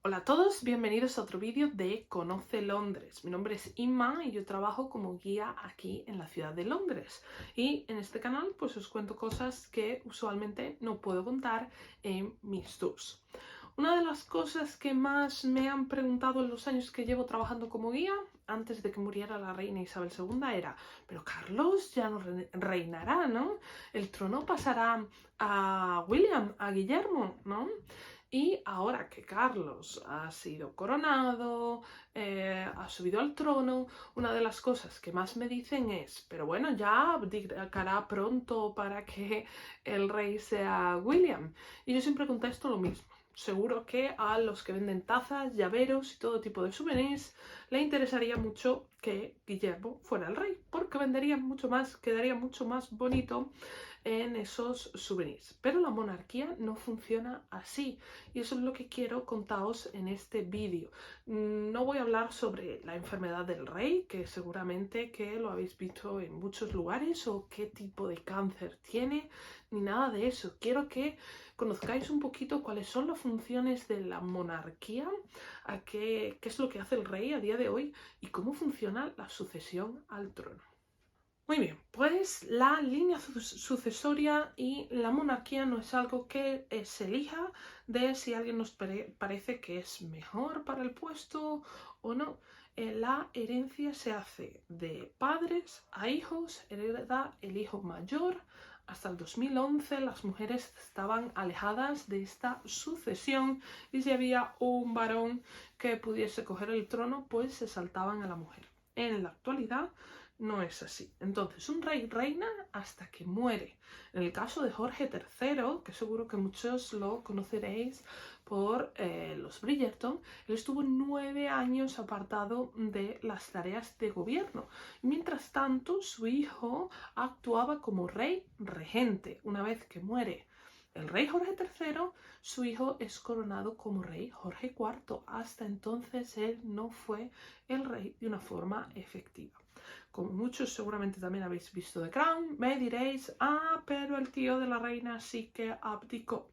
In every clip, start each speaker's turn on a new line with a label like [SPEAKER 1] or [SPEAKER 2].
[SPEAKER 1] Hola a todos, bienvenidos a otro vídeo de Conoce Londres. Mi nombre es Inma y yo trabajo como guía aquí en la ciudad de Londres. Y en este canal pues os cuento cosas que usualmente no puedo contar en mis tours. Una de las cosas que más me han preguntado en los años que llevo trabajando como guía, antes de que muriera la reina Isabel II, era: pero Carlos ya no reinará, ¿no? El trono pasará a William, a Guillermo, ¿no? Y ahora que Carlos ha sido coronado, ha subido al trono, una de las cosas que más me dicen es: pero bueno, ya abdicará pronto para que el rey sea William. Y yo siempre contesto lo mismo. Seguro que a los que venden tazas, llaveros y todo tipo de souvenirs le interesaría mucho que Guillermo fuera el rey, porque vendería mucho más, quedaría mucho más bonito en esos souvenirs. Pero la monarquía no funciona así y eso es lo que quiero contaros en este vídeo. No voy a hablar sobre la enfermedad del rey, que seguramente que lo habéis visto en muchos lugares, o qué tipo de cáncer tiene, ni nada de eso. Quiero que conozcáis un poquito cuáles son las funciones de la monarquía, qué es lo que hace el rey a día de hoy y cómo funciona la sucesión al trono. Muy bien, pues la línea sucesoria y la monarquía no es algo que se elija de si alguien nos parece que es mejor para el puesto o no. La herencia se hace de padres a hijos, hereda el hijo mayor. Hasta el 2011 las mujeres estaban alejadas de esta sucesión y si había un varón que pudiese coger el trono, pues se saltaban a la mujer. En la actualidad no es así. Entonces, un rey reina hasta que muere. En el caso de Jorge III, que seguro que muchos lo conoceréis por los Bridgerton, él estuvo 9 años apartado de las tareas de gobierno. Mientras tanto, su hijo actuaba como rey regente. Una vez que muere el rey Jorge III, su hijo es coronado como rey Jorge IV. Hasta entonces él no fue el rey de una forma efectiva. Como muchos seguramente también habéis visto The Crown, me diréis: pero el tío de la reina sí que abdicó.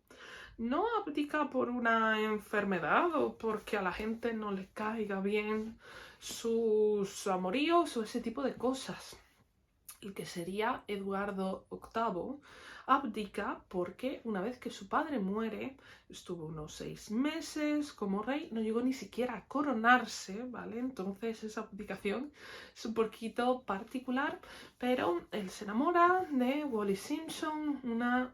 [SPEAKER 1] No abdica por una enfermedad o porque a la gente no le caiga bien sus amoríos o ese tipo de cosas. El que sería Eduardo VIII abdica porque una vez que su padre muere, estuvo unos 6 meses como rey, no llegó ni siquiera a coronarse, ¿vale? Entonces esa abdicación es un poquito particular, pero él se enamora de Wallis Simpson, una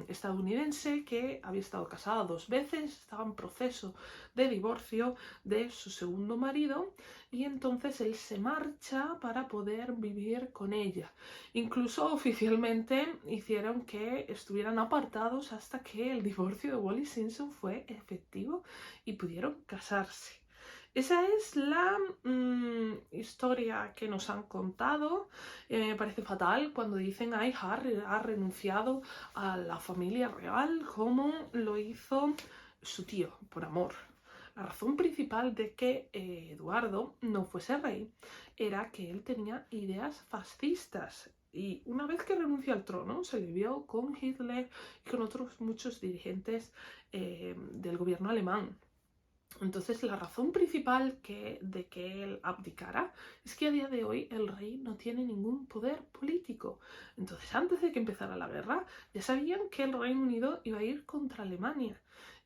[SPEAKER 1] estadounidense que había estado casada 2 veces, estaba en proceso de divorcio de su segundo marido, y entonces él se marcha para poder vivir con ella. Incluso oficialmente hicieron que estuvieran apartados hasta que el divorcio de Wallis Simpson fue efectivo y pudieron casarse. Esa es la historia que nos han contado. Me parece fatal cuando dicen: ay, Harry ha renunciado a la familia real como lo hizo su tío, por amor. La razón principal de que Eduardo no fuese rey era que él tenía ideas fascistas. Y una vez que renunció al trono, se le vio con Hitler y con otros muchos dirigentes del gobierno alemán. Entonces, la razón principal de que él abdicara es que a día de hoy el rey no tiene ningún poder político. Entonces, antes de que empezara la guerra, ya sabían que el Reino Unido iba a ir contra Alemania.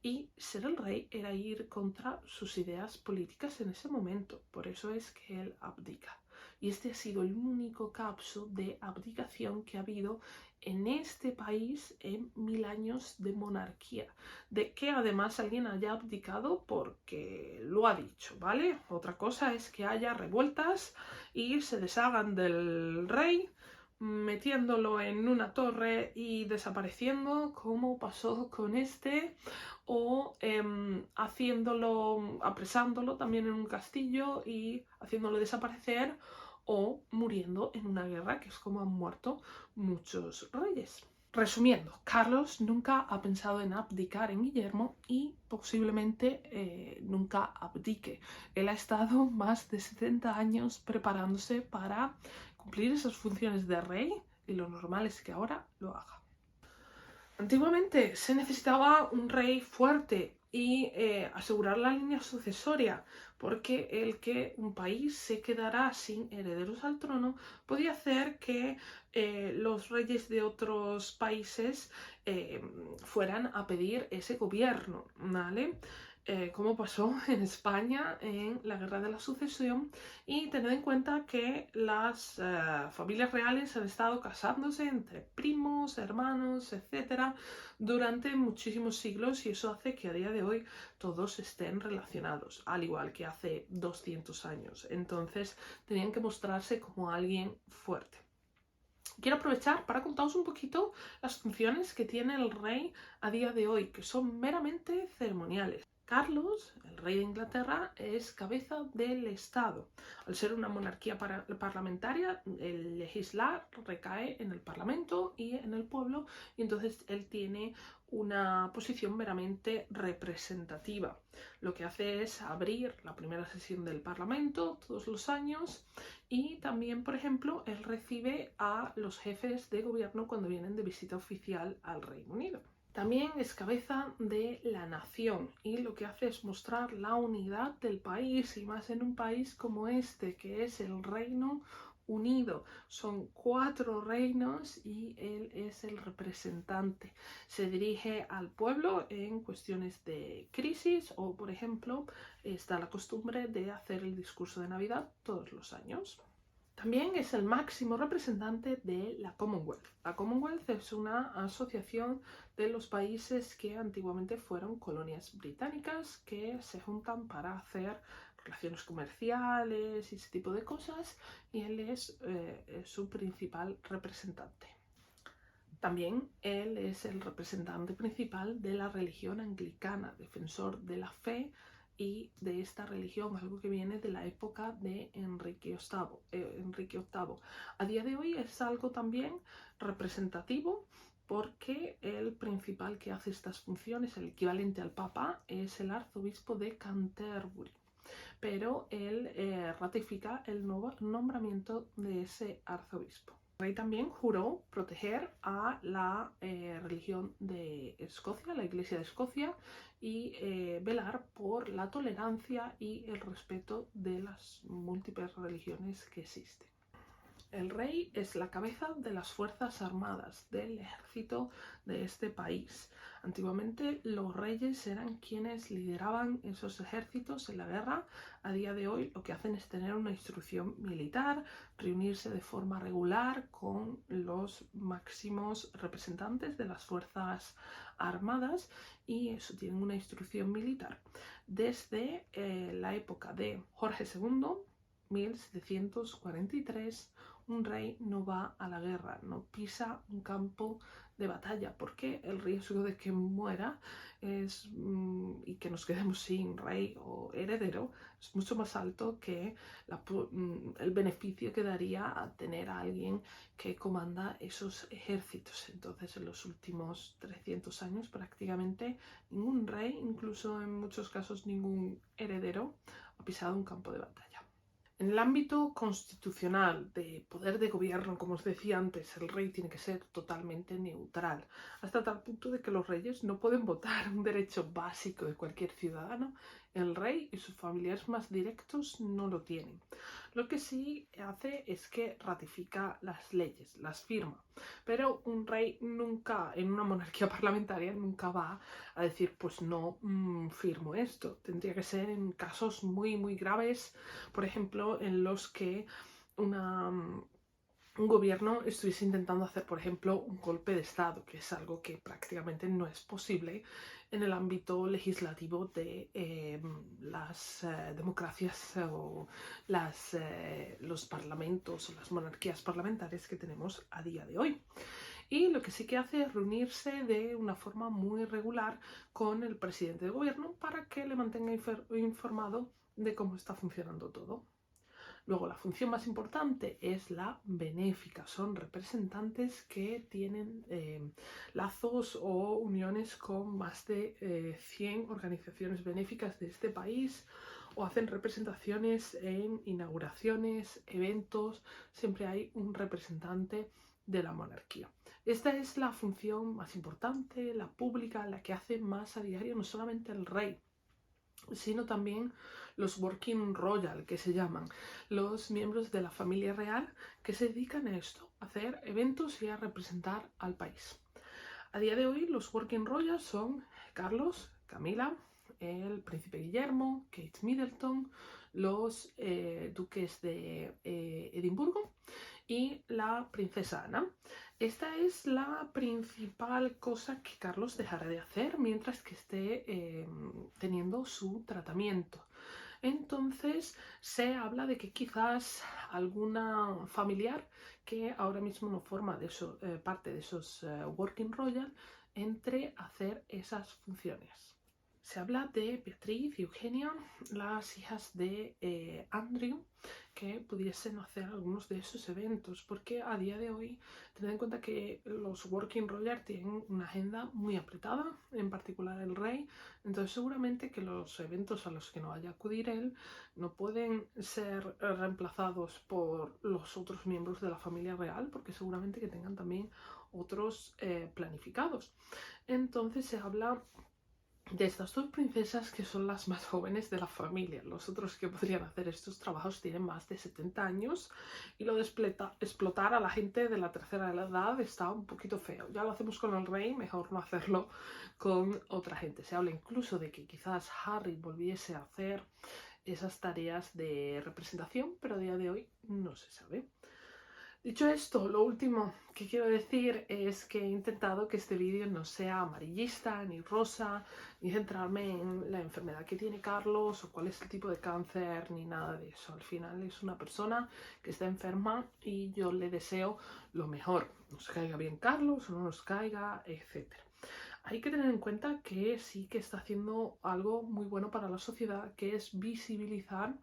[SPEAKER 1] Y ser el rey era ir contra sus ideas políticas en ese momento. Por eso es que él abdica. Y este ha sido el único caso de abdicación que ha habido en este país en 1000 años de monarquía. De que además alguien haya abdicado porque lo ha dicho, ¿vale? Otra cosa es que haya revueltas y se deshagan del rey, metiéndolo en una torre y desapareciendo, como pasó con este, o apresándolo también en un castillo y haciéndolo desaparecer, o muriendo en una guerra, que es como han muerto muchos reyes. Resumiendo, Carlos nunca ha pensado en abdicar en Guillermo y posiblemente nunca abdique. Él ha estado más de 70 años preparándose para cumplir esas funciones de rey y lo normal es que ahora lo haga. Antiguamente se necesitaba un rey fuerte y asegurar la línea sucesoria, porque el que un país se quedara sin herederos al trono podía hacer que los reyes de otros países fueran a pedir ese gobierno, ¿vale? Como pasó en España en la Guerra de la Sucesión, y tened en cuenta que las familias reales han estado casándose entre primos, hermanos, etcétera, durante muchísimos siglos, y eso hace que a día de hoy todos estén relacionados, al igual que hace 200 años. Entonces tenían que mostrarse como alguien fuerte. Quiero aprovechar para contaros un poquito las funciones que tiene el rey a día de hoy, que son meramente ceremoniales. Carlos, el rey de Inglaterra, es cabeza del Estado. Al ser una monarquía parlamentaria, el legislar recae en el Parlamento y en el pueblo, y entonces él tiene una posición meramente representativa. Lo que hace es abrir la primera sesión del Parlamento todos los años, y también, por ejemplo, él recibe a los jefes de gobierno cuando vienen de visita oficial al Reino Unido. También es cabeza de la nación, y lo que hace es mostrar la unidad del país, y más en un país como este, que es el Reino Unido. Son 4 reinos y él es el representante. Se dirige al pueblo en cuestiones de crisis, o por ejemplo está la costumbre de hacer el discurso de Navidad todos los años. También es el máximo representante de la Commonwealth. La Commonwealth es una asociación de los países que antiguamente fueron colonias británicas, que se juntan para hacer relaciones comerciales y ese tipo de cosas, y él es su principal representante. También él es el representante principal de la religión anglicana, defensor de la fe y de esta religión, algo que viene de la época de Enrique VIII. A día de hoy es algo también representativo, porque el principal que hace estas funciones, el equivalente al Papa, es el arzobispo de Canterbury, pero él ratifica el nuevo nombramiento de ese arzobispo. El rey también juró proteger a la religión de Escocia, la Iglesia de Escocia, y velar por la tolerancia y el respeto de las múltiples religiones que existen. El rey es la cabeza de las fuerzas armadas, del ejército de este país. Antiguamente los reyes eran quienes lideraban esos ejércitos en la guerra. A día de hoy lo que hacen es tener una instrucción militar, reunirse de forma regular con los máximos representantes de las fuerzas armadas, y eso, tienen una instrucción militar. Desde la época de Jorge II, 1743, un rey no va a la guerra, no pisa un campo de batalla, porque el riesgo de que muera y que nos quedemos sin rey o heredero es mucho más alto que el beneficio que daría a tener a alguien que comanda esos ejércitos. Entonces, en los últimos 300 años prácticamente ningún rey, incluso en muchos casos ningún heredero, ha pisado un campo de batalla. En el ámbito constitucional de poder de gobierno, como os decía antes, el rey tiene que ser totalmente neutral, hasta tal punto de que los reyes no pueden votar, un derecho básico de cualquier ciudadano. El rey y sus familiares más directos no lo tienen. Lo que sí hace es que ratifica las leyes, las firma, pero un rey nunca, en una monarquía parlamentaria, nunca va a decir, pues no firmo esto. Tendría que ser en casos muy, muy graves, por ejemplo, en los que un gobierno estuviese intentando hacer, por ejemplo, un golpe de Estado, que es algo que prácticamente no es posible en el ámbito legislativo de las democracias o los parlamentos o las monarquías parlamentarias que tenemos a día de hoy. Y lo que sí que hace es reunirse de una forma muy regular con el presidente de gobierno para que le mantenga informado de cómo está funcionando todo. Luego, la función más importante es la benéfica. Son representantes que tienen lazos o uniones con más de 100 organizaciones benéficas de este país, o hacen representaciones en inauguraciones, eventos. Siempre hay un representante de la monarquía. Esta es la función más importante, la pública, la que hace más a diario no solamente el rey, sino también los Working Royal, que se llaman, los miembros de la familia real que se dedican a esto, a hacer eventos y a representar al país. A día de hoy los Working Royal son Carlos, Camila, el príncipe Guillermo, Kate Middleton, los duques de Edimburgo y la princesa Ana. Esta es la principal cosa que Carlos dejará de hacer mientras que esté teniendo su tratamiento. Entonces se habla de que quizás alguna familiar que ahora mismo no forma de parte de esos Working Royal entre a hacer esas funciones. Se habla de Beatriz y Eugenia, las hijas de Andrew, que pudiesen hacer algunos de esos eventos, porque a día de hoy, tened en cuenta que los Working Royal tienen una agenda muy apretada, en particular el rey, entonces seguramente que los eventos a los que no vaya a acudir él no pueden ser reemplazados por los otros miembros de la familia real, porque seguramente que tengan también otros planificados. Entonces se habla de estas dos princesas que son las más jóvenes de la familia. Los otros que podrían hacer estos trabajos tienen más de 70 años y lo de explotar a la gente de la tercera edad está un poquito feo. Ya lo hacemos con el rey, mejor no hacerlo con otra gente. Se habla incluso de que quizás Harry volviese a hacer esas tareas de representación, pero a día de hoy no se sabe. Dicho esto, lo último que quiero decir es que he intentado que este vídeo no sea amarillista ni rosa, ni centrarme en la enfermedad que tiene Carlos o cuál es el tipo de cáncer, ni nada de eso. Al final es una persona que está enferma y yo le deseo lo mejor. Nos caiga bien Carlos o no nos caiga, etc. Hay que tener en cuenta que sí que está haciendo algo muy bueno para la sociedad, que es visibilizar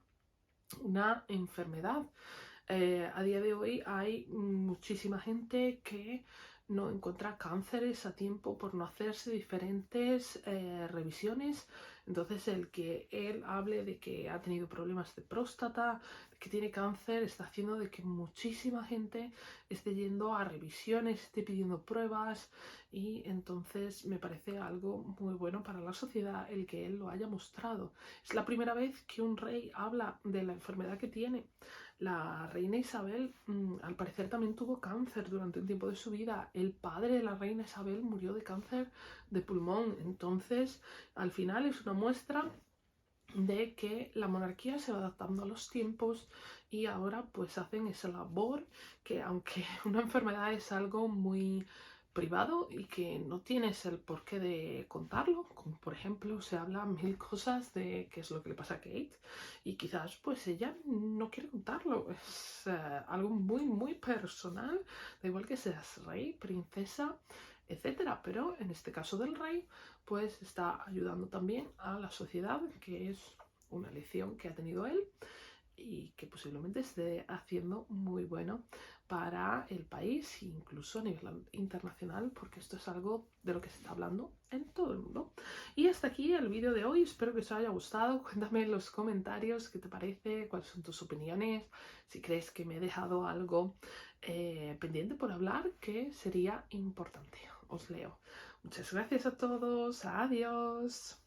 [SPEAKER 1] una enfermedad. A día de hoy hay muchísima gente que no encuentra cánceres a tiempo por no hacerse diferentes revisiones. Entonces el que él hable de que ha tenido problemas de próstata, que tiene cáncer, está haciendo de que muchísima gente esté yendo a revisiones, esté pidiendo pruebas y entonces me parece algo muy bueno para la sociedad el que él lo haya mostrado. Es la primera vez que un rey habla de la enfermedad que tiene. La reina Isabel al parecer también tuvo cáncer durante un tiempo de su vida. El padre de la reina Isabel murió de cáncer de pulmón. Entonces, al final es una muestra de que la monarquía se va adaptando a los tiempos y ahora pues hacen esa labor que aunque una enfermedad es algo muy privado y que no tienes el porqué de contarlo, como por ejemplo se habla mil cosas de qué es lo que le pasa a Kate y quizás pues ella no quiere contarlo, es algo muy personal, da igual que seas rey, princesa, etcétera, pero en este caso del rey pues está ayudando también a la sociedad, que es una lección que ha tenido él y que posiblemente esté haciendo muy bueno para el país, incluso a nivel internacional, porque esto es algo de lo que se está hablando en todo el mundo. Y hasta aquí el vídeo de hoy, espero que os haya gustado, cuéntame en los comentarios qué te parece, cuáles son tus opiniones, si crees que me he dejado algo pendiente por hablar que sería importante. Os leo. Muchas gracias a todos, adiós.